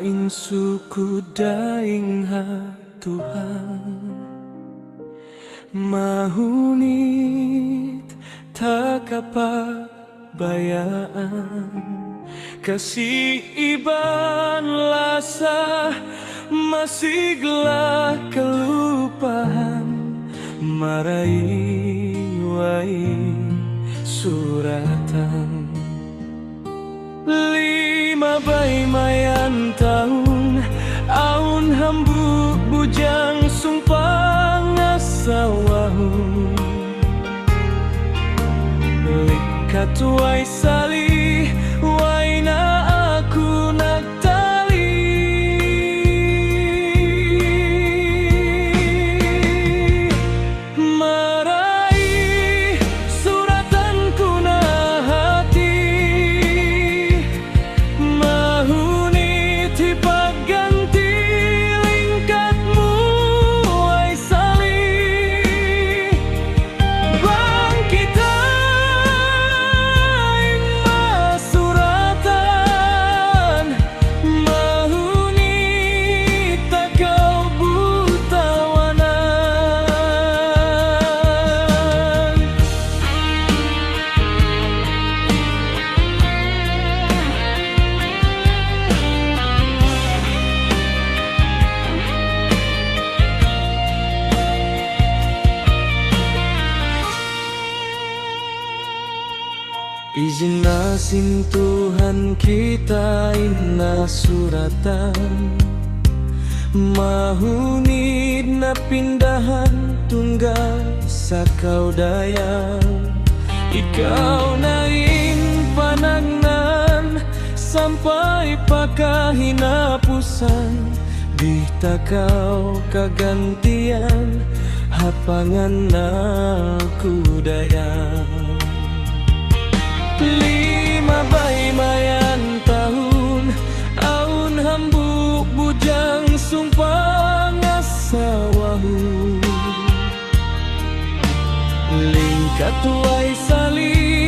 lain suku daing ha Tuhan mahunit tak apa bayaan kasih iban lasa masih gelak kelupaan marai wai suratan lima bay mayan tahun aun hambuk bujang sumpah ngasawahun likat wai sali wai na aku naktali marai suratan kuna hati mahuni tipak ganti lingkatmu wai sali bang kita izin nasin Tuhan kita ina suratan mahunid na pindahan tunggal sakau daya ikaw nain panagnan sampai pakahinapusan di takau kagantian hapangan na kudaya lima bay mayan tahun aun hambuk bujang sumpah ngasawahu lingkat wai sali